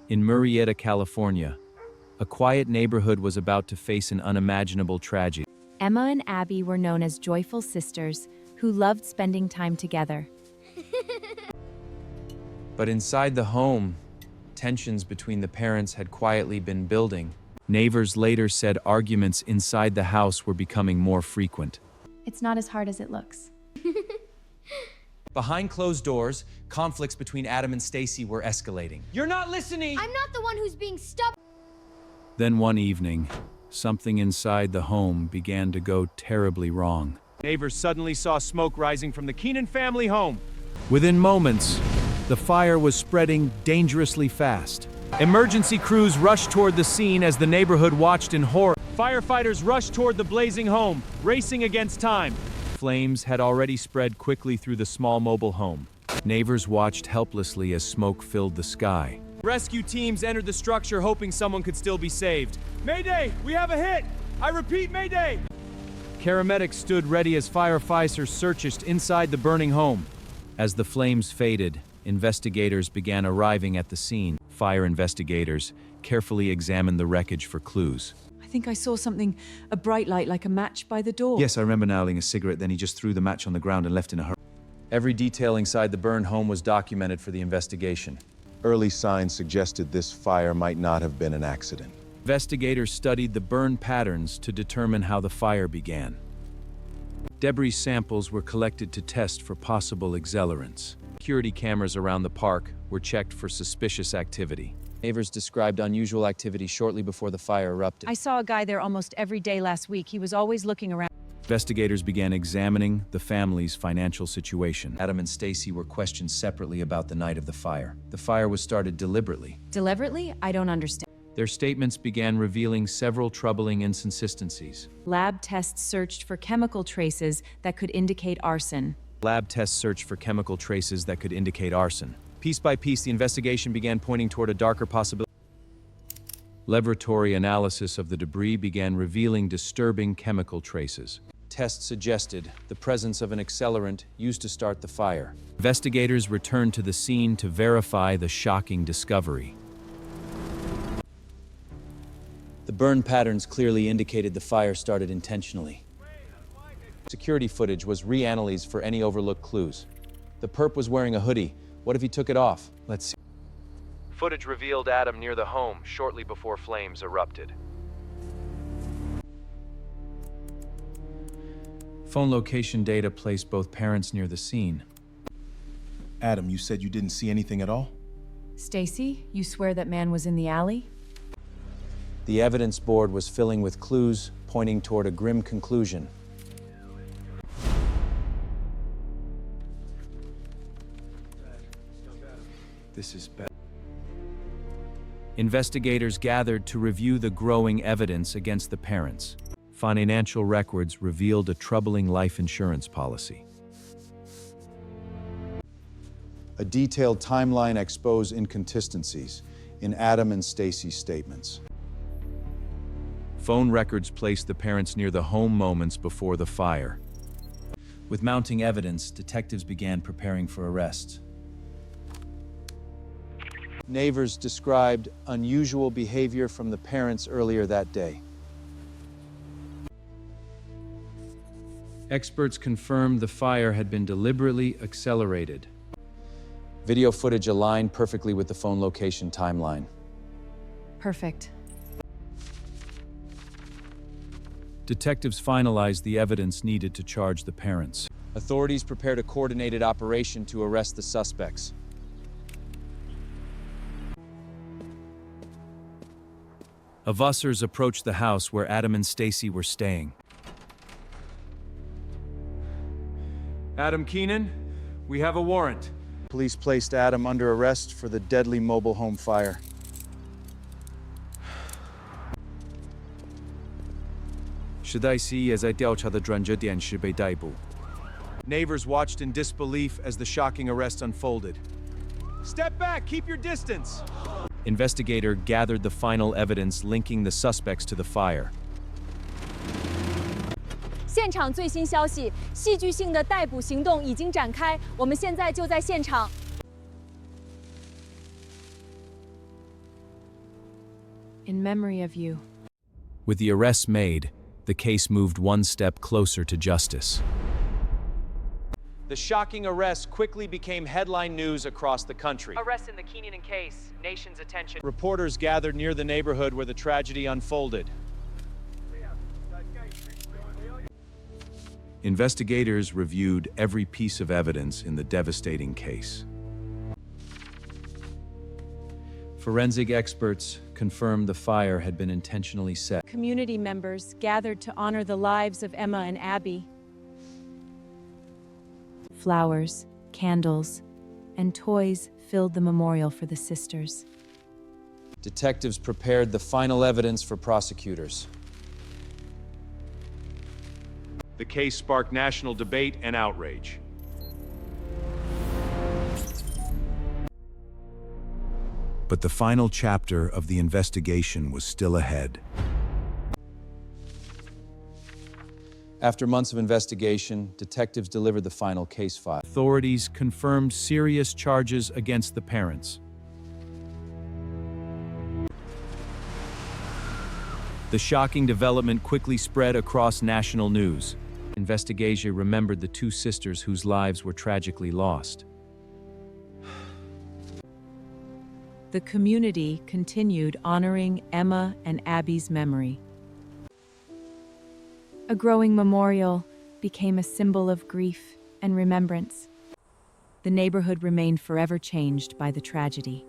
In Murrieta, California, a quiet neighborhood was about to face an unimaginable tragedy. Emma and Abby were known as joyful sisters who loved spending time together. But inside the home, tensions between the parents had quietly been building. Neighbors later said arguments inside the house were becoming more frequent. It's not as hard as it looks. Behind closed doors, conflicts between Adam and Stacy were escalating. You're not listening! I'm not the one who's being stubborn. Then one evening, something inside the home began to go terribly wrong. Neighbors suddenly saw smoke rising from the Keenan family home. Within moments, the fire was spreading dangerously fast. Emergency crews rushed toward the scene as the neighborhood watched in horror. Firefighters rushed toward the blazing home, racing against time. Flames had already spread quickly through the small mobile home. Neighbors watched helplessly as smoke filled the sky. Rescue teams entered the structure hoping someone could still be saved. Mayday! We have a hit! I repeat, Mayday! Paramedics stood ready as firefighters searched inside the burning home. As the flames faded, investigators began arriving at the scene. Fire investigators carefully examined the wreckage for clues. I think I saw something, a bright light like a match by the door. Yes, I remember nailing a cigarette, then he just threw the match on the ground and left in a hurry. Every detail inside the burned home was documented for the investigation. Early signs suggested this fire might not have been an accident. Investigators studied the burn patterns to determine how the fire began. Debris samples were collected to test for possible accelerants. Security cameras around the park were checked for suspicious activity. Neighbors described unusual activity shortly before the fire erupted. I saw a guy there almost every day last week. He was always looking around. Investigators began examining the family's financial situation. Adam and Stacy were questioned separately about the night of the fire. The fire was started deliberately. Deliberately? I don't understand. Their statements began revealing several troubling inconsistencies. Lab tests searched for chemical traces that could indicate arson. Lab tests searched for chemical traces that could indicate arson. Piece by piece, the investigation began pointing toward a darker possibility. Laboratory analysis of the debris began revealing disturbing chemical traces. Tests suggested the presence of an accelerant used to start the fire. Investigators returned to the scene to verify the shocking discovery. The burn patterns clearly indicated the fire started intentionally. Security footage was reanalyzed for any overlooked clues. The perp was wearing a hoodie. What if he took it off? Let's see. Footage revealed Adam near the home shortly before flames erupted. Phone location data placed both parents near the scene. Adam, you said you didn't see anything at all? Stacy, you swear that man was in the alley? The evidence board was filling with clues pointing toward a grim conclusion. This is bad. Investigators gathered to review the growing evidence against the parents. Financial records revealed a troubling life insurance policy. A detailed timeline exposed inconsistencies in Adam and Stacy's statements. Phone records placed the parents near the home moments before the fire. With mounting evidence, detectives began preparing for arrests. Neighbors described unusual behavior from the parents earlier that day. Experts confirmed the fire had been deliberately accelerated. Video footage aligned perfectly with the phone location timeline. Perfect. Detectives finalized the evidence needed to charge the parents. Authorities prepared a coordinated operation to arrest the suspects. Officers approached the house where Adam and Stacy were staying. Adam Keenan, we have a warrant. Police placed Adam under arrest for the deadly mobile home fire. Neighbors watched in disbelief as the shocking arrest unfolded. Step back, keep your distance. Investigator gathered the final evidence linking the suspects to the fire. 现场最新消息，戏剧性的逮捕行动已经展开，我们现在就在现场。in memory of you. With the arrests made, the case moved one step closer to justice. The shocking arrest quickly became headline news across the country. Arrest in the Keenan case, nation's attention. Reporters gathered near the neighborhood where the tragedy unfolded. Investigators reviewed every piece of evidence in the devastating case. Forensic experts confirmed the fire had been intentionally set. Community members gathered to honor the lives of Emma and Abby. Flowers, candles, and toys filled the memorial for the sisters. Detectives prepared the final evidence for prosecutors. The case sparked national debate and outrage. But the final chapter of the investigation was still ahead. After months of investigation, detectives delivered the final case file. Authorities confirmed serious charges against the parents. The shocking development quickly spread across national news. Investigation remembered the two sisters whose lives were tragically lost. The community continued honoring Emma and Abby's memory. A growing memorial became a symbol of grief and remembrance. The neighborhood remained forever changed by the tragedy.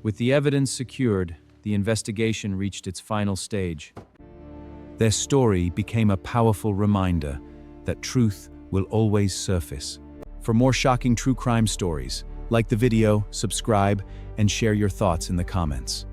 With the evidence secured, the investigation reached its final stage. Their story became a powerful reminder that truth will always surface. For more shocking true crime stories, like the video, subscribe, and share your thoughts in the comments.